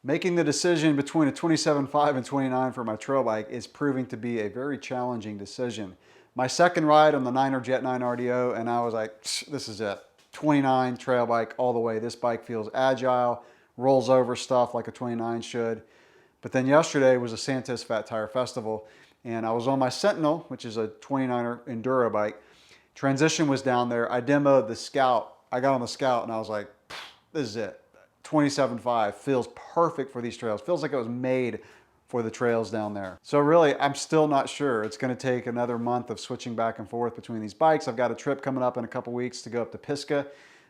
Making the decision between a 27.5 and 29 for my trail bike is proving to be a very challenging decision. My second ride on the 9er Jet 9 RDO, and I was like, this is it. 29 trail bike all the way. This bike feels agile, rolls over stuff like a 29 should. But then yesterday was a Santos Fat Tire Festival, and I was on my Sentinel, which is a 29er enduro bike. Transition was down there. I demoed the Scout. I got on the Scout and I was like, this is it. 27.5 feels perfect for these trails. Feels like it was made for the trails down there. So really, I'm still not sure. It's gonna take another month of switching back and forth between these bikes. I've got a trip coming up in a couple weeks to go up to Pisgah.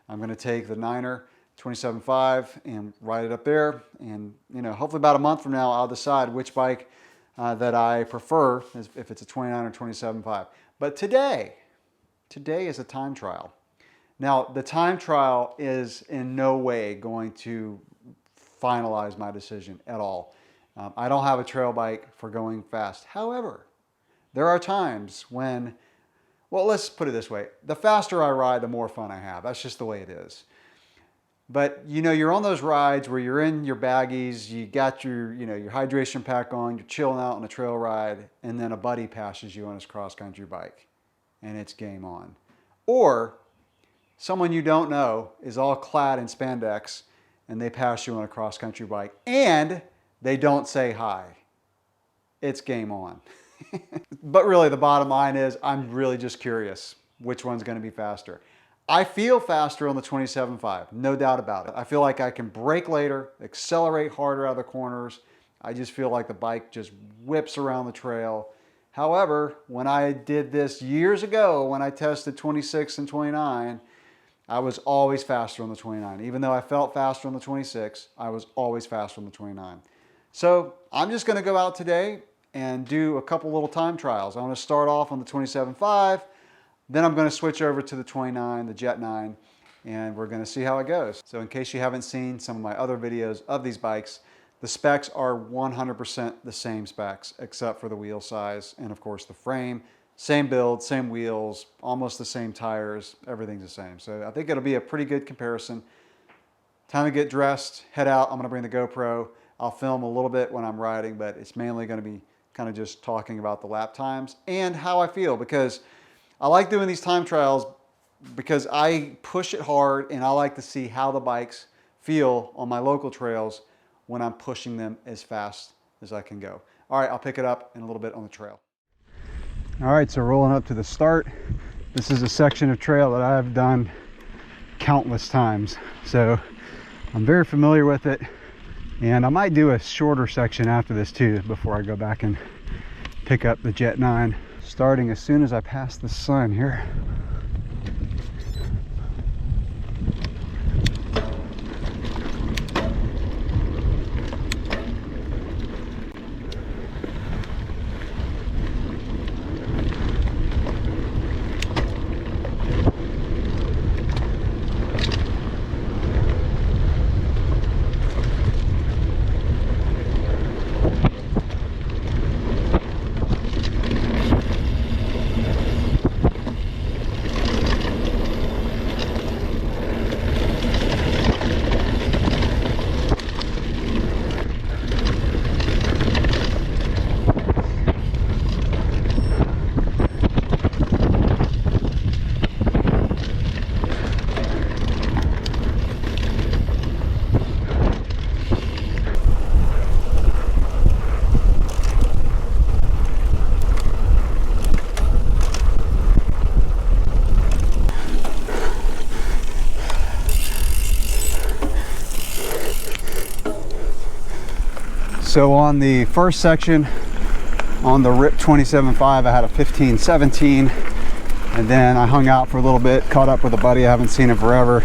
I'm gonna take the 9er 27.5 and ride it up there. And hopefully about a month from now, I'll decide which bike that I prefer, if it's a 29 or 27.5. But today is a time trial. Now, the time trial is in no way going to finalize my decision at all. I don't have a trail bike for going fast. However, there are times when, well, let's put it this way. The faster I ride, the more fun I have. That's just the way it is. But you're on those rides where you're in your baggies, you got your hydration pack on, you're chilling out on a trail ride, and then a buddy passes you on his cross-country bike, and it's game on. Or someone you don't know is all clad in spandex and they pass you on a cross-country bike and they don't say hi. It's game on. But really the bottom line is I'm really just curious which one's going to be faster. I feel faster on the 27.5, no doubt about it. I feel like I can brake later, accelerate harder out of the corners. I just feel like the bike just whips around the trail. However, when I did this years ago, when I tested 26 and 29, I was always faster on the 29. Even though I felt faster on the 26, I was always faster on the 29. So I'm just gonna go out today and do a couple little time trials. I'm gonna start off on the 27.5, then I'm gonna switch over to the 29, the Jet 9, and we're gonna see how it goes. So in case you haven't seen some of my other videos of these bikes, the specs are 100% the same specs, except for the wheel size and of course the frame. Same build, same wheels, almost the same tires, everything's the same. So I think it'll be a pretty good comparison. Time to get dressed, head out. I'm gonna bring the GoPro. I'll film a little bit when I'm riding, but it's mainly gonna be kind of just talking about the lap times and how I feel, because I like doing these time trials because I push it hard and I like to see how the bikes feel on my local trails when I'm pushing them as fast as I can go. All right, I'll pick it up in a little bit on the trail. All right, so rolling up to the start. This is a section of trail that I've done countless times. So I'm very familiar with it. And I might do a shorter section after this too, before I go back and pick up the Jet 9. Starting as soon as I pass the sun here. So on the first section, on the RIP 27.5, I had a 15-17, and then I hung out for a little bit, caught up with a buddy I haven't seen in forever,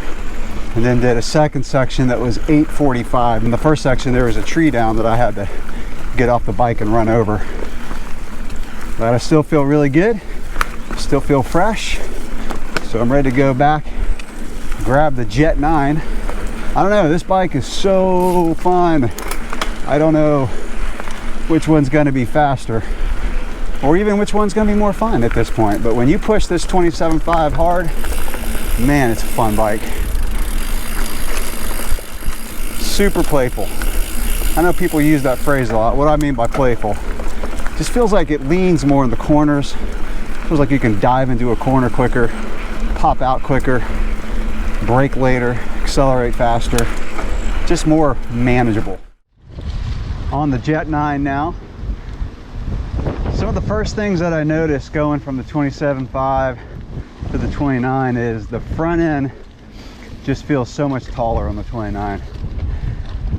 and then did a second section that was 8:45. In the first section, there was a tree down that I had to get off the bike and run over. But I still feel really good, still feel fresh, so I'm ready to go back, grab the Jet 9. I don't know, this bike is so fun. I don't know which one's going to be faster or even which one's going to be more fun at this point. But when you push this 27.5 hard, man, it's a fun bike. Super playful. I know people use that phrase a lot. What do I mean by playful? Just feels like it leans more in the corners. Feels like you can dive into a corner quicker, pop out quicker, brake later, accelerate faster. Just more manageable. On the Jet 9 now. Some of the first things that I noticed going from the 27.5 to the 29 is the front end just feels so much taller on the 29.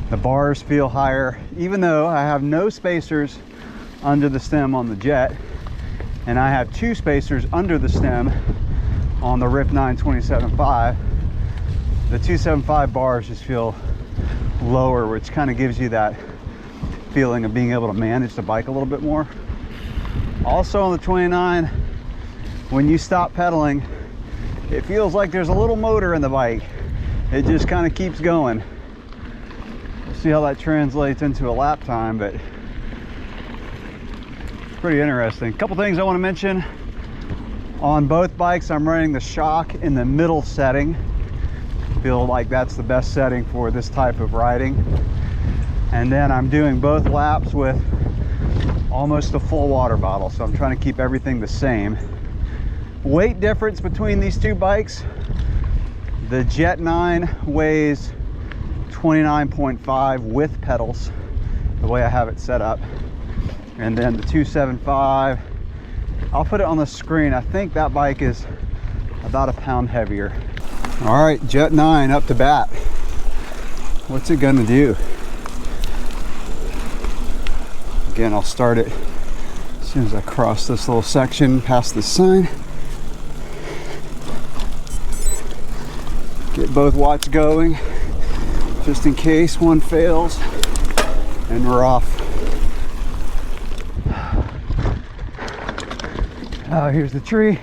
The bars feel higher, even though I have no spacers under the stem on the Jet, and I have 2 spacers under the stem on the RIP9 27.5. The 275 bars just feel lower, which kind of gives you that feeling of being able to manage the bike a little bit more. Also on the 29, when you stop pedaling, it feels like there's a little motor in the bike. It just kind of keeps going. We'll see how that translates into a lap time, but pretty interesting. A couple things I want to mention. On both bikes, I'm running the shock in the middle setting. Feel like that's the best setting for this type of riding. And then I'm doing both laps with almost a full water bottle, so I'm trying to keep everything the same. Weight difference between these two bikes: the Jet 9 weighs 29.5 with pedals, the way I have it set up, and then the 275, I'll put it on the screen, I think that bike is about a pound heavier. All right, Jet 9 up to bat. What's it gonna do? Again, I'll start it as soon as I cross this little section past the sign. Get both watts going, just in case one fails, and we're off. Here's the tree.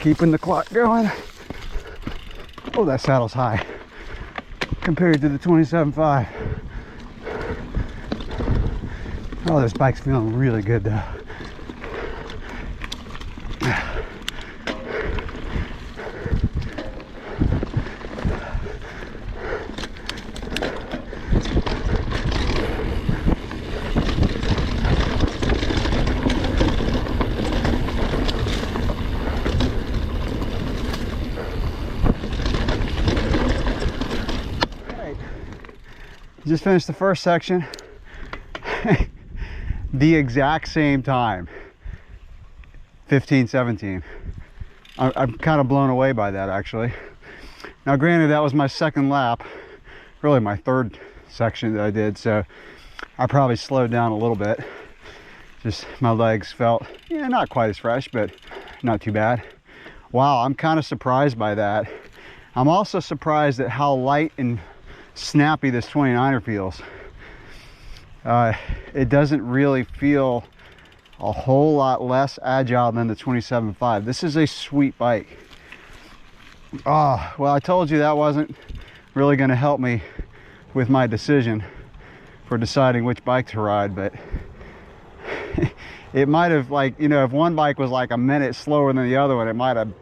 Keeping the clock going. Oh, that saddle's high compared to the 27.5. Oh, this bike's feeling really good though. Just finished the first section the exact same time, 15:17. I'm kind of blown away by that, actually. Now granted, that was my second lap, really my third section that I did, so I probably slowed down a little bit. Just my legs felt, yeah, not quite as fresh, but not too bad. Wow, I'm kind of surprised by that. I'm also surprised at how light and snappy this 29er feels. It doesn't really feel a whole lot less agile than the 27.5. This is a sweet bike. Oh, well, I told you that wasn't really going to help me with my decision for deciding which bike to ride, but it might have, like, you know, if one bike was like a minute slower than the other one, it might have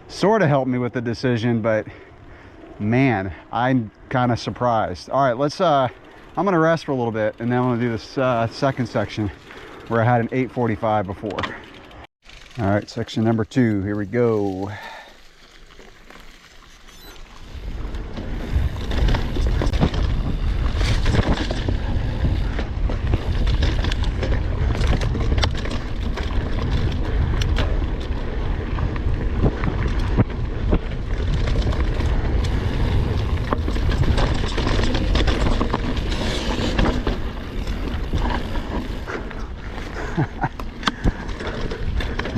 sort of helped me with the decision, but man, I'm kind of surprised. All right, let's I'm gonna rest for a little bit, and then I'm gonna do this second section where I had an 845 before. All right, section number 2, here we go.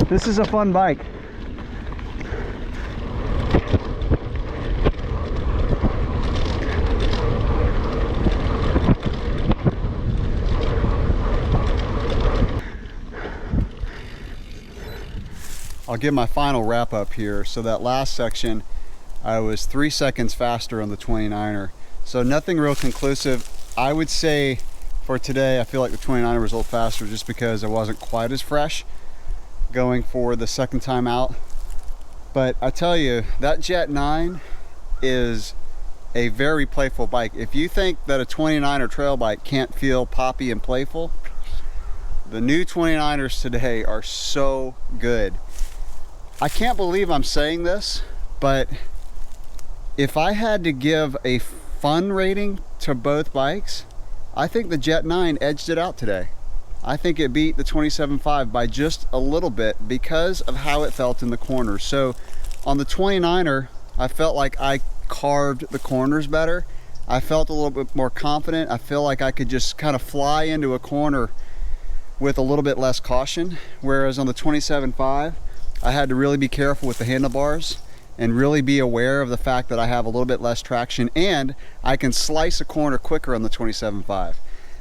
This is a fun bike. I'll give my final wrap up here. So that last section, I was 3 seconds faster on the 29er. So nothing real conclusive. I would say for today, I feel like the 29er was a little faster just because I wasn't quite as fresh going for the second time out. But I tell you, that Jet 9 is a very playful bike. If you think that a 29er trail bike can't feel poppy and playful, the new 29ers today are so good. I can't believe I'm saying this, but if I had to give a fun rating to both bikes, I think the Jet 9 edged it out today. I think it beat the 27.5 by just a little bit because of how it felt in the corners. So on the 29er, I felt like I carved the corners better. I felt a little bit more confident. I feel like I could just kind of fly into a corner with a little bit less caution. Whereas on the 27.5, I had to really be careful with the handlebars and really be aware of the fact that I have a little bit less traction, and I can slice a corner quicker on the 27.5.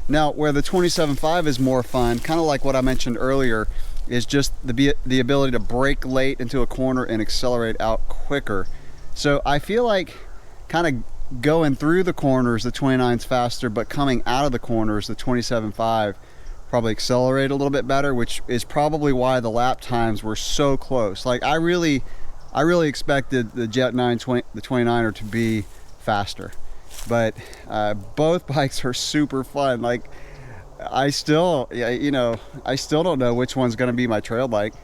Now, where the 27.5 is more fun, kind of like what I mentioned earlier, is just the ability to brake late into a corner and accelerate out quicker. So I feel like kind of going through the corners, the 29's faster, but coming out of the corners, the 27.5 probably accelerate a little bit better, which is probably why the lap times were so close. Like I really expected the Jet 9 the 29er to be faster, but both bikes are super fun. Like I still don't know which one's going to be my trail bike.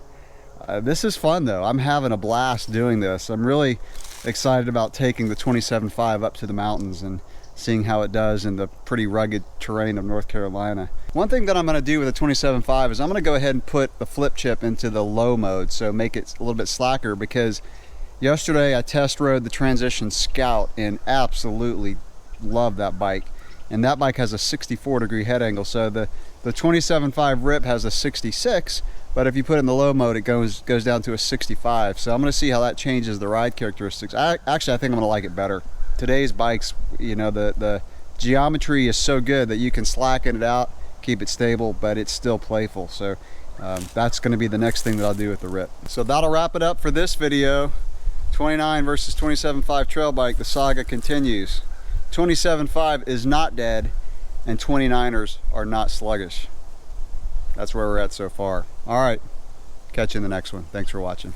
This is fun though. I'm having a blast doing this. I'm really excited about taking the 27.5 up to the mountains and seeing how it does in the pretty rugged terrain of North Carolina. One thing that I'm going to do with the 27.5 is I'm going to go ahead and put the flip chip into the low mode, so make it a little bit slacker, because yesterday I test rode the Transition Scout and absolutely love that bike. And that bike has a 64-degree head angle, so the 27.5 RIP has a 66, but if you put it in the low mode, it goes down to a 65. So I'm going to see how that changes the ride characteristics. Actually, I think I'm going to like it better. Today's bikes, you know, the geometry is so good that you can slacken it out, keep it stable, but it's still playful. So that's going to be the next thing that I'll do with the RIP. So that'll wrap it up for this video. 29 versus 27.5 trail bike, the saga continues. 27.5 is not dead, and 29ers are not sluggish. That's where we're at so far. All right, catch you in the next one. Thanks for watching.